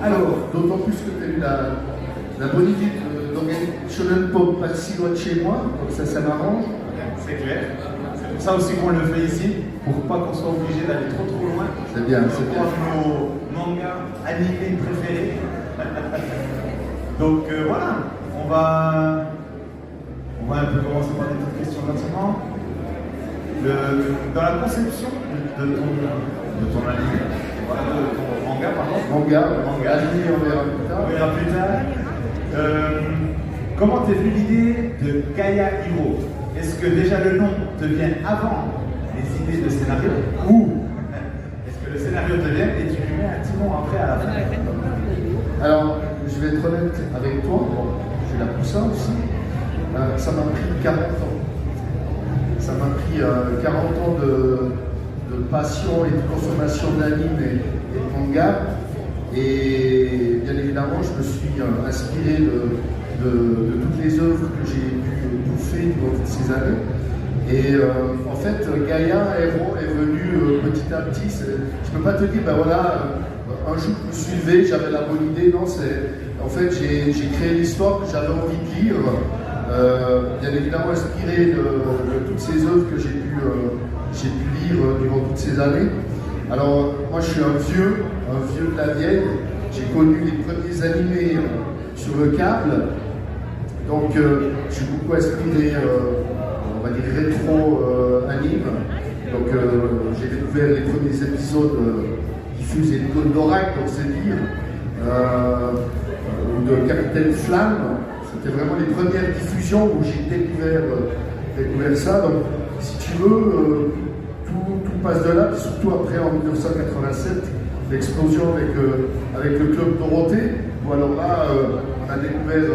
Alors, d'autant plus que tu as eu la bonne idée d'organiser Shonen Pop pas si loin de chez moi, donc ça m'arrange. C'est clair. C'est pour ça aussi qu'on le fait ici, pour pas qu'on soit obligé d'aller trop loin. C'est bien, c'est bien. Nos mangas animés préférés. Donc voilà, on va un peu commencer par des petites questions maintenant. Dans la conception de ton animé, voilà, de ton manga, pardon. Manga, animé, on verra plus tard. On verra plus tard. Comment t'es venu l'idée de Gaia Hero? Est-ce que déjà le nom te vient avant les idées de scénario ou est-ce que le scénario te vient et tu lui mets un petit nom après à la fin? Alors, je vais être honnête avec toi, bon, j'ai la poussin aussi. Ça m'a pris 40 ans. Ça m'a pris 40 ans de passion et de consommation d'anime et de manga. Et bien évidemment, je me suis inspiré de toutes les œuvres que j'ai pu bouffer durant toutes ces années. Et en fait, Gaia Hero est venu petit à petit. Je ne peux pas te dire, ben voilà, un jour je me suis levé, j'avais la bonne idée. Non, en fait, j'ai créé l'histoire que j'avais envie de lire. Bien évidemment inspiré de toutes ces œuvres que j'ai pu lire durant toutes ces années. Alors, moi je suis un vieux de la vieille. J'ai connu les premiers animés sur le câble. Donc, je suis beaucoup inspiré, on va dire, rétro anime. Donc, j'ai découvert les premiers épisodes diffusés de Goldorak, donc c'est dire, ou de Capitaine Flamme. C'était vraiment les premières diffusions où j'ai découvert ça. Donc, si tu veux, tout passe de là, puis surtout après en 1987, l'explosion avec le Club Dorothée, où alors là, on a découvert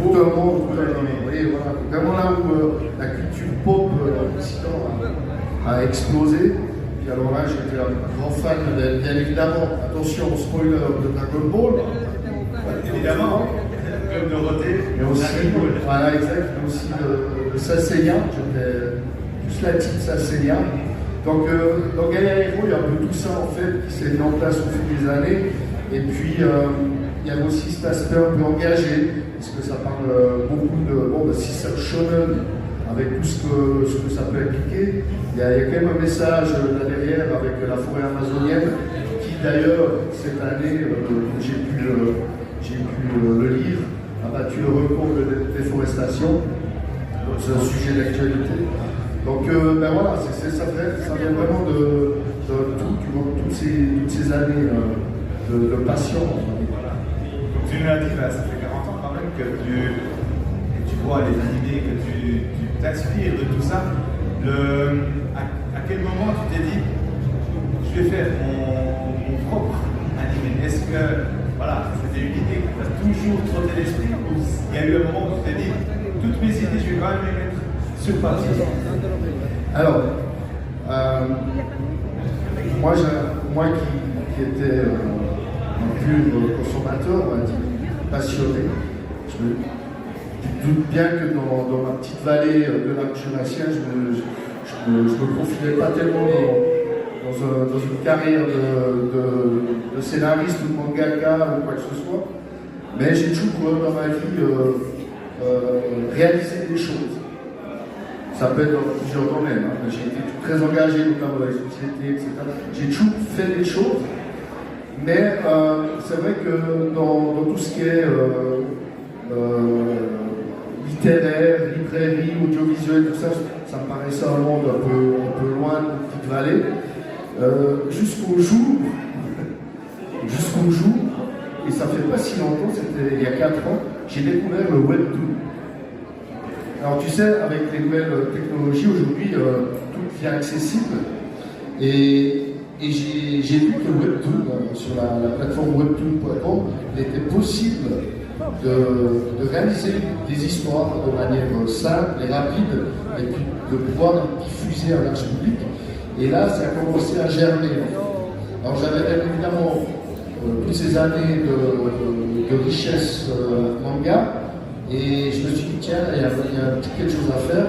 tout un monde. Oui, voilà, vraiment là où la culture pop en Occident a explosé. Puis alors là, j'étais un grand fan, bien évidemment, attention, spoiler de Dragon Ball. Évidemment. Comme Dorothée, mais aussi, voilà, exact, mais aussi le Sasseya, j'étais plus la team Sasseya. Donc, dans Gaia Hero, il y a un peu tout ça en fait qui s'est mis en place au fil des années. Et puis, il y a aussi cet aspect un peu engagé, parce que ça parle beaucoup de système shonen, avec tout ce que ça peut impliquer. Il y a quand même un message là derrière avec la forêt amazonienne, qui d'ailleurs, cette année, j'ai pu le lire, a battu le record de déforestation. Donc c'est un sujet d'actualité. Donc ben voilà, ça vient vraiment de toutes ces années de passion. Voilà. Donc tu nous l'as dit, là, ça fait 40 ans quand même que tu vois les animés, que tu t'inspires de tout ça. À quel moment tu t'es dit, je vais faire mon propre animé? Est-ce que voilà, c'était une idée qui t'a toujours trotté l'esprit ou il y a eu un moment où tu t'es dit, toutes mes idées, je vais quand même les mettre sur papier? Alors, moi qui étais un pur consommateur, on va dire, passionné, je doute bien que dans ma petite vallée de lac jurassien, je me profilais pas tellement dans une carrière de scénariste ou de mangaka ou quoi que ce soit, mais j'ai toujours dans ma vie réalisé des choses. Ça peut être dans plusieurs domaines. Hein. J'ai été très engagé notamment dans les sociétés, etc. J'ai toujours fait des choses, mais c'est vrai que dans tout ce qui est littéraire, librairie, audiovisuel, tout ça, ça me paraissait un monde un peu loin de la petite vallée. Jusqu'au jour, et ça fait pas si longtemps, c'était il y a 4 ans, j'ai découvert le Webtoon. Alors tu sais, avec les nouvelles technologies, aujourd'hui, tout devient accessible. Et j'ai vu que Webtoon, sur la plateforme webtoon.com, il était possible de réaliser des histoires de manière simple et rapide, et puis de pouvoir les diffuser à large public. Et là, ça a commencé à germer. Alors j'avais bien évidemment toutes ces années de richesse manga, et je me suis dit, tiens, il y a quelque chose à faire.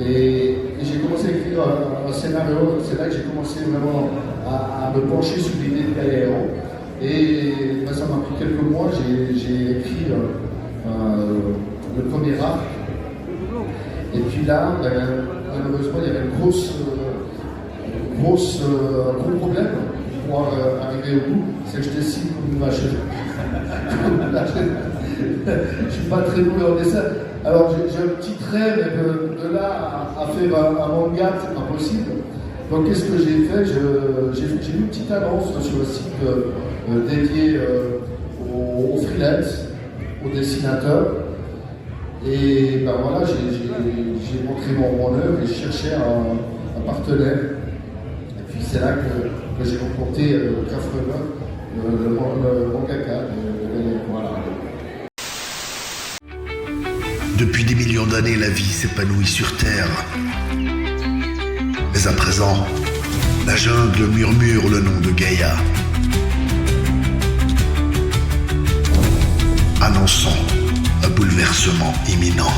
Et j'ai commencé à écrire un scénario. C'est là que j'ai commencé vraiment à me pencher sur l'idée de Gaia Hero. Et depuis quelques mois, j'ai écrit le premier arc. Et puis là, malheureusement, il y avait un gros problème pour arriver au bout, c'est que je dessine comme une machine. Je ne suis pas très doué en dessin. Alors j'ai un petit trait, mais de là à faire un manga, c'est pas possible. Donc qu'est-ce que j'ai fait? J'ai mis une petite annonce sur le site dédié aux freelance, aux dessinateurs. Et ben voilà, j'ai montré mon œuvre et je cherchais un partenaire. Et puis c'est là que j'ai rencontré Grafrevin, le mangaka. Voilà. Depuis des millions d'années, la vie s'épanouit sur Terre. Mais à présent, la jungle murmure le nom de Gaïa, annonçant un bouleversement imminent.